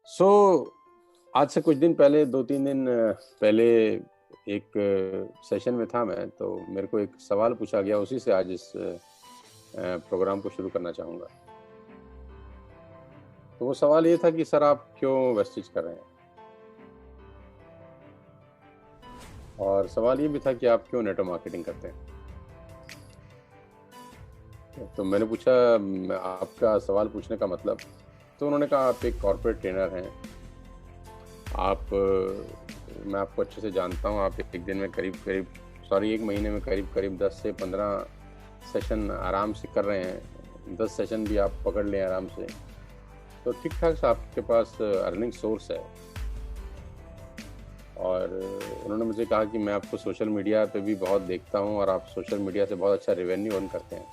सो आज से कुछ दिन पहले 2-3 दिन पहले एक सेशन में था मैं, तो मेरे को एक सवाल पूछा गया, उसी से आज इस प्रोग्राम को शुरू करना चाहूँगा। तो वो सवाल ये था कि सर आप क्यों वेस्टेज कर रहे हैं? और सवाल ये भी था कि आप क्यों नेटवर्क मार्केटिंग करते हैं? तो मैंने पूछा आपका सवाल पूछने का मतलब, तो उन्होंने कहा आप एक कॉर्पोरेट ट्रेनर हैं, मैं आपको अच्छे से जानता हूँ, आप एक दिन में एक महीने में करीब 10 से 15 सेशन आराम से कर रहे हैं, 10 सेशन भी आप पकड़ लें आराम से, तो ठीक ठाक से आपके पास अर्निंग सोर्स है। और उन्होंने मुझे कहा कि मैं आपको सोशल मीडिया पे भी बहुत देखता हूँ और आप सोशल मीडिया से बहुत अच्छा रेवेन्यू अर्न करते हैं,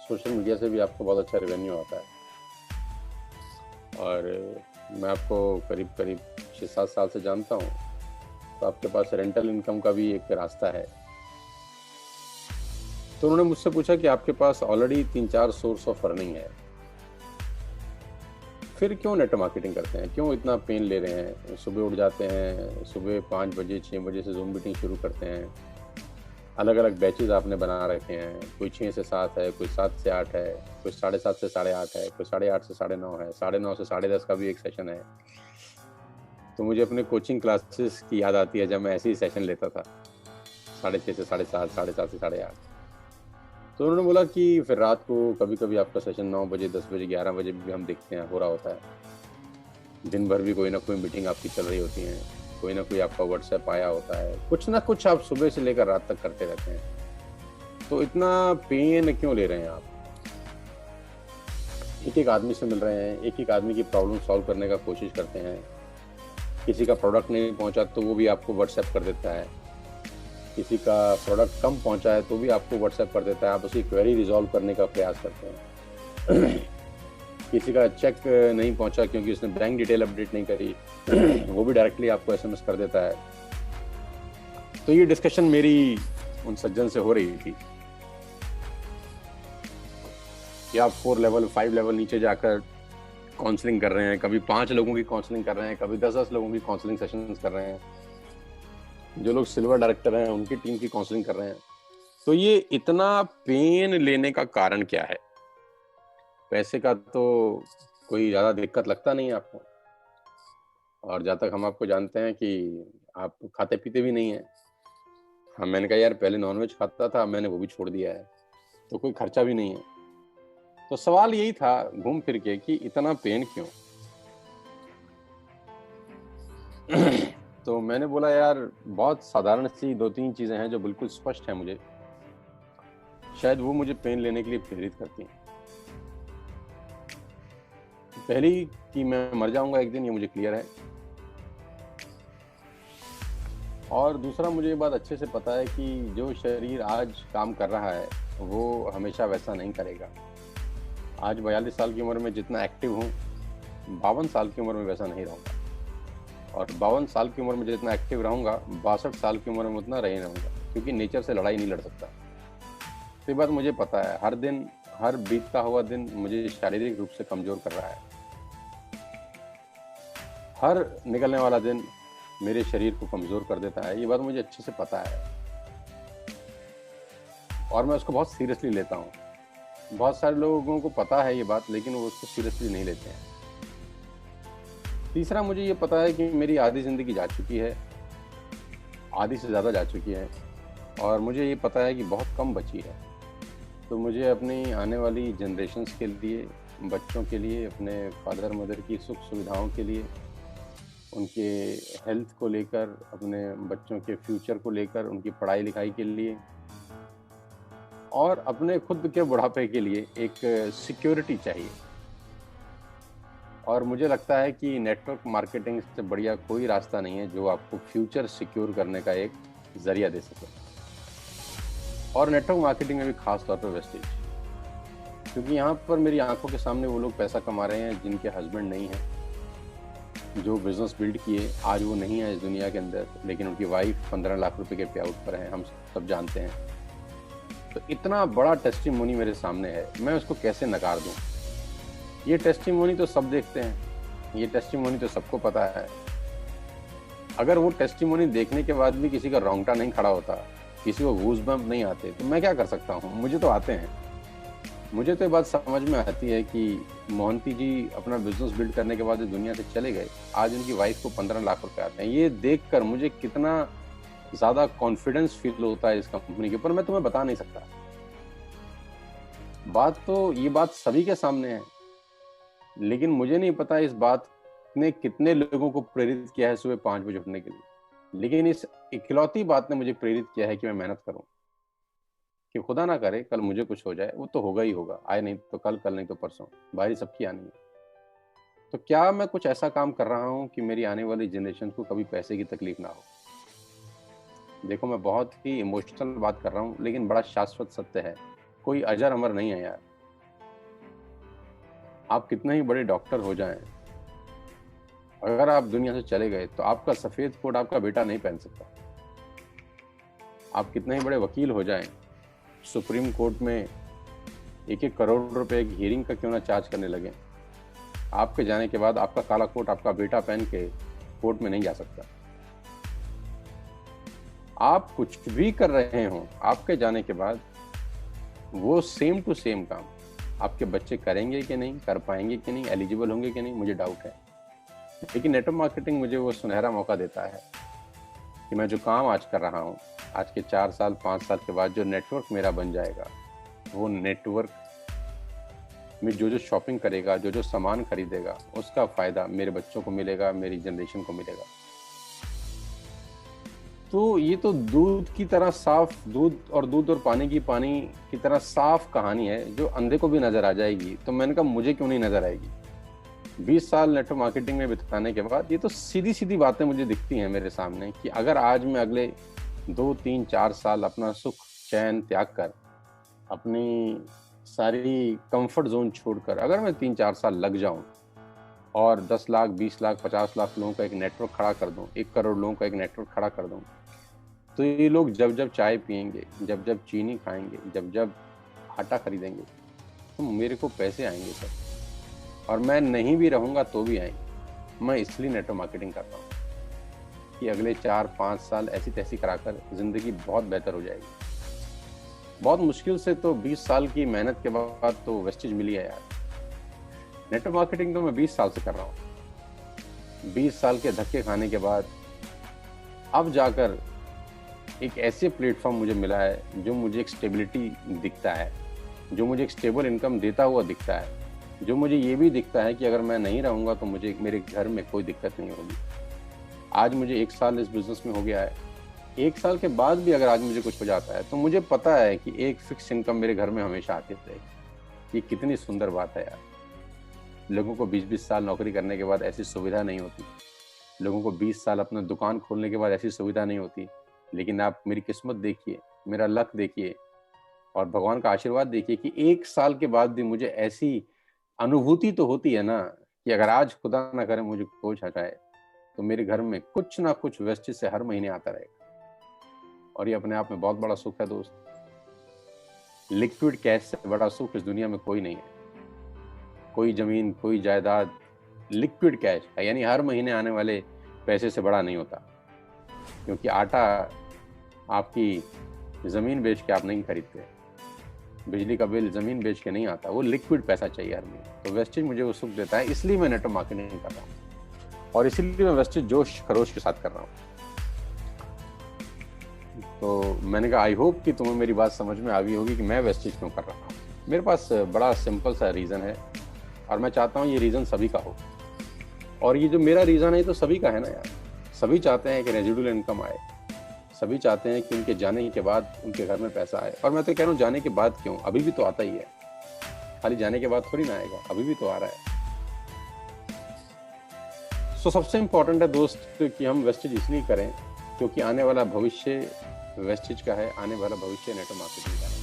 सोशल मीडिया से भी आपको बहुत अच्छा रेवेन्यू आता है। और मैं आपको करीब 6-7 साल से जानता हूँ, तो आपके पास रेंटल इनकम का भी एक रास्ता है। तो उन्होंने मुझसे पूछा कि आपके पास ऑलरेडी 3-4 सोर्स ऑफ अर्निंग है, फिर क्यों नेटवर्क मार्केटिंग करते हैं, क्यों इतना पेन ले रहे हैं? सुबह उठ जाते हैं, सुबह 5 बजे 6 बजे से जूम मीटिंग शुरू करते हैं, अलग अलग बैचेज आपने बना रखे हैं, कोई 6 से 7 है, कोई 7 से 8 है, कोई 7:30 से 8:30 है, कोई 8:30 से 9:30 है, 9:30 से 10:30 का भी एक सेशन है। तो मुझे अपने कोचिंग क्लासेस की याद आती है, जब मैं ऐसे ही सेशन लेता था 6:30 से 7:30, 7:30 से 8:30। तो उन्होंने बोला कि फिर रात को कभी कभी आपका सेशन 9 बजे 10 बजे 11 बजे भी हम देखते हैं हो रहा होता है। दिन भर भी कोई ना कोई मीटिंग आपकी चल रही होती है, कोई ना कोई आपका व्हाट्सएप आया होता है, कुछ ना कुछ आप सुबह से लेकर रात तक करते रहते हैं। तो इतना पेन क्यों ले रहे हैं आप? एक आदमी से मिल रहे हैं, एक आदमी की प्रॉब्लम सॉल्व करने का कोशिश करते हैं, किसी का प्रोडक्ट नहीं पहुंचा तो वो भी आपको व्हाट्सएप कर देता है, किसी का प्रोडक्ट कम पहुंचा है तो भी आपको व्हाट्सएप कर देता है, आप उसकी क्वेरी रिजॉल्व करने का प्रयास करते हैं। किसी का चेक नहीं पहुंचा क्योंकि उसने बैंक डिटेल अपडेट नहीं करी, वो भी डायरेक्टली आपको एसएमएस कर देता है। तो ये डिस्कशन मेरी उन सज्जन से हो रही थी कि आप 4 लेवल 5 लेवल नीचे जाकर काउंसलिंग कर रहे हैं, कभी 5 लोगों की काउंसलिंग कर रहे हैं, कभी 10-10 लोगों की काउंसलिंग सेशंस कर रहे हैं, जो लोग सिल्वर डायरेक्टर हैं उनकी टीम की काउंसलिंग कर रहे हैं। तो ये इतना पेन लेने का कारण क्या है? पैसे का तो कोई ज़्यादा दिक्कत लगता नहीं है आपको, और जहाँ तक हम आपको जानते हैं कि आप खाते पीते भी नहीं हैं। हाँ, मैंने कहा यार पहले नॉनवेज खाता था, मैंने वो भी छोड़ दिया है, तो कोई खर्चा भी नहीं है। तो सवाल यही था घूम फिर के कि इतना पेन क्यों? तो मैंने बोला यार बहुत साधारण सी 2-3 चीजें हैं जो बिल्कुल स्पष्ट हैं मुझे, शायद वो मुझे पेन लेने के लिए प्रेरित करती हैं। पहली कि मैं मर जाऊंगा एक दिन, ये मुझे क्लियर है, और दूसरा मुझे ये बात अच्छे से पता है कि जो शरीर आज काम कर रहा है वो हमेशा वैसा नहीं करेगा। आज 42 साल की उम्र में जितना एक्टिव हूँ, 52 साल की उम्र में वैसा नहीं रहूँगा, और 52 साल की उम्र में जितना एक्टिव रहूँगा, 62 साल की उम्र में उतना रही रहूँगा, क्योंकि नेचर से लड़ाई नहीं लड़ सकता। तो ये बात मुझे पता है। हर दिन, हर बीतता हुआ दिन मुझे शारीरिक रूप से कमज़ोर कर रहा है, हर निकलने वाला दिन मेरे शरीर को कमज़ोर कर देता है, ये बात मुझे अच्छे से पता है, और मैं उसको बहुत सीरियसली लेता हूँ। बहुत सारे लोगों को पता है ये बात, लेकिन वो उसको सीरियसली नहीं लेते हैं। तीसरा, मुझे ये पता है कि मेरी आधी ज़िंदगी जा चुकी है, आधी से ज़्यादा जा चुकी है, और मुझे ये पता है कि बहुत कम बची है। तो मुझे अपनी आने वाली जनरेशन्स के लिए, बच्चों के लिए, अपने फादर मदर की सुख सुविधाओं के लिए, उनके हेल्थ को लेकर, अपने बच्चों के फ्यूचर को लेकर, उनकी पढ़ाई लिखाई के लिए, और अपने खुद के बुढ़ापे के लिए एक सिक्योरिटी चाहिए। और मुझे लगता है कि नेटवर्क मार्केटिंग से बढ़िया कोई रास्ता नहीं है जो आपको फ्यूचर सिक्योर करने का एक जरिया दे सके, और नेटवर्क मार्केटिंग में भी खास तौर पर वेस्टेज, क्योंकि यहाँ पर मेरी आंखों के सामने वो लोग पैसा कमा रहे हैं जिनके हस्बैंड नहीं हैं, जो बिजनेस बिल्ड किए, आज वो नहीं है इस दुनिया के अंदर, लेकिन उनकी वाइफ 15 लाख रुपए के पे आउट पर है, हम सब जानते हैं। तो इतना बड़ा टेस्टिमोनी मेरे सामने है, मैं उसको कैसे नकार दूं? ये टेस्टिमोनी तो सब देखते हैं, ये टेस्टिमोनी तो सबको पता है। अगर वो टेस्टिमोनी देखने के बाद भी किसी का रोंगटा नहीं खड़ा होता, किसी को गूज़बम्प नहीं आते, तो मैं क्या कर सकता हूँ? मुझे तो आते हैं। मुझे तो ये बात समझ में आती है कि मोहंती जी अपना बिजनेस बिल्ड करने के बाद इस दुनिया से चले गए। आज उनकी वाइफ को 15 लाख रुपए आते हैं। ये देखकर मुझे कितना ज़्यादा कॉन्फिडेंस फील होता है इस कंपनी के ऊपर, मैं तुम्हें बता नहीं सकता। ये बात सभी के सामने है, लेकिन मुझे नहीं पता इस बात ने कितने लोगों को प्रेरित किया है सुबह 5 बजे उठने के लिए। लेकिन इस इकलौती बात ने मुझे प्रेरित किया है कि मैं मेहनत करूं, कि खुदा ना करे कल मुझे कुछ हो जाए। वो तो होगा ही होगा, आए नहीं तो कल, कल नहीं तो परसों, बारी सबकी आनी है। तो क्या मैं कुछ ऐसा काम कर रहा हूं कि मेरी आने वाली जनरेशन को कभी पैसे की तकलीफ ना हो? देखो, मैं बहुत ही इमोशनल बात कर रहा हूं, लेकिन बड़ा शाश्वत सत्य है। कोई अजर अमर नहीं है यार। आप कितने ही बड़े डॉक्टर हो जाएं, अगर आप दुनिया से चले गए तो आपका सफेद कोट आपका बेटा नहीं पहन सकता। आप कितने ही बड़े वकील हो जाएं, सुप्रीम कोर्ट में 1-1 करोड़ रुपए की हियरिंग का क्यों ना चार्ज करने लगे, आपके जाने के बाद आपका काला कोट आपका बेटा पहन के कोर्ट में नहीं जा सकता। आप कुछ भी कर रहे हो, आपके जाने के बाद वो सेम टू सेम काम आपके बच्चे करेंगे कि नहीं, कर पाएंगे कि नहीं, एलिजिबल होंगे कि नहीं, मुझे डाउट है। लेकिन नेटवर्क मार्केटिंग मुझे वो सुनहरा मौका देता है कि मैं जो काम आज कर रहा हूँ, आज के 4 साल 5 साल के बाद जो नेटवर्क मेरा बन जाएगा, वो नेटवर्क में जो शॉपिंग करेगा, जो सामान खरीदेगा, उसका फ़ायदा मेरे बच्चों को मिलेगा, मेरी जनरेशन को मिलेगा। तो ये तो दूध की तरह साफ, दूध और पानी की तरह साफ कहानी है जो अंधे को भी नज़र आ जाएगी। तो मैंने कहा मुझे क्यों नहीं नज़र आएगी? 20 साल नेटवर्क मार्केटिंग में बिताने के बाद ये तो सीधी सीधी बातें मुझे दिखती हैं मेरे सामने कि अगर आज मैं अगले 2, 3, 4 साल अपना सुख चैन त्याग कर, अपनी सारी कंफर्ट जोन छोड़कर अगर मैं 3-4 साल लग जाऊं और 10 लाख, 20 लाख, 50 लाख लोगों का एक नेटवर्क खड़ा कर दूं, 1 करोड़ लोगों का एक नेटवर्क खड़ा कर दूं, तो ये लोग जब जब चाय पियेंगे, जब जब चीनी खाएंगे, जब जब आटा खरीदेंगे, तो मेरे को पैसे आएंगे सर, और मैं नहीं भी रहूँगा तो भी आएंगे। मैं इसलिए नेटवर्क मार्केटिंग करता हूँ कि अगले 4-5 साल ऐसी तैसी कराकर ज़िंदगी बहुत बेहतर हो जाएगी। बहुत मुश्किल से तो 20 साल की मेहनत के बाद तो वेस्टेज मिली है यार। नेटवर्क मार्केटिंग तो मैं 20 साल से कर रहा हूँ। 20 साल के धक्के खाने के बाद अब जाकर एक ऐसे प्लेटफॉर्म मुझे मिला है जो मुझे एक स्टेबिलिटी दिखता है, जो मुझे एक स्टेबल इनकम देता हुआ दिखता है, जो मुझे ये भी दिखता है कि अगर मैं नहीं रहूँगा तो मुझे मेरे घर में कोई दिक्कत नहीं होगी। आज मुझे 1 साल इस बिज़नेस में हो गया है। 1 साल के बाद भी अगर आज मुझे कुछ हो जाता है तो मुझे पता है कि एक फिक्स इनकम मेरे घर में हमेशा आती रहेगी। ये कितनी सुंदर बात है यार। लोगों को 20-20 साल नौकरी करने के बाद ऐसी सुविधा नहीं होती। लोगों को 20 साल अपना दुकान खोलने के बाद ऐसी सुविधा नहीं होती। लेकिन आप मेरी किस्मत देखिए, मेरा लक देखिए और भगवान का आशीर्वाद देखिए कि 1 साल के बाद भी मुझे ऐसी अनुभूति तो होती है ना कि अगर आज खुदा ना करे मुझे कुछ आ जाए तो मेरे घर में कुछ ना कुछ वेस्टेज से हर महीने आता रहेगा। और ये अपने आप में बहुत बड़ा सुख है दोस्त। लिक्विड कैश से बड़ा सुख इस दुनिया में कोई नहीं है। कोई जमीन, कोई जायदाद, लिक्विड कैश है, यानी हर महीने आने वाले पैसे से बड़ा नहीं होता। क्योंकि आटा आपकी जमीन बेच के आप नहीं खरीदते, बिजली का बिल जमीन बेच के नहीं आता, वो लिक्विड पैसा चाहिए हर महीने। तो वेस्टेज मुझे वो सुख देता है, इसलिए मैं नेटवर्क मार्केटिंग कर रहा हूँ और इसीलिए मैं वेस्टेज जोश खरोश के साथ कर रहा हूँ। तो मैंने कहा आई होप कि तुम्हें मेरी बात समझ में आ गई होगी कि मैं वेस्टेज क्यों कर रहा हूँ। मेरे पास बड़ा सिंपल सा रीज़न है और मैं चाहता हूँ ये रीज़न सभी का हो। और ये जो मेरा रीज़न है ये तो सभी का है ना यार। सभी चाहते हैं कि रेजिडुअल इनकम आए, सभी चाहते हैं कि उनके जाने के बाद उनके घर में पैसा आए। और मैं तो कह रहा हूँ जाने के बाद क्यों, अभी भी तो आता ही है। खाली जाने के बाद थोड़ी ना आएगा, अभी भी तो आ रहा है। सो सबसे इम्पोर्टेंट है दोस्त कि हम वेस्टेज इसलिए करें क्योंकि आने वाला भविष्य वेस्टेज का है, आने वाला भविष्य नेटवर्क मार्केटिंग का है।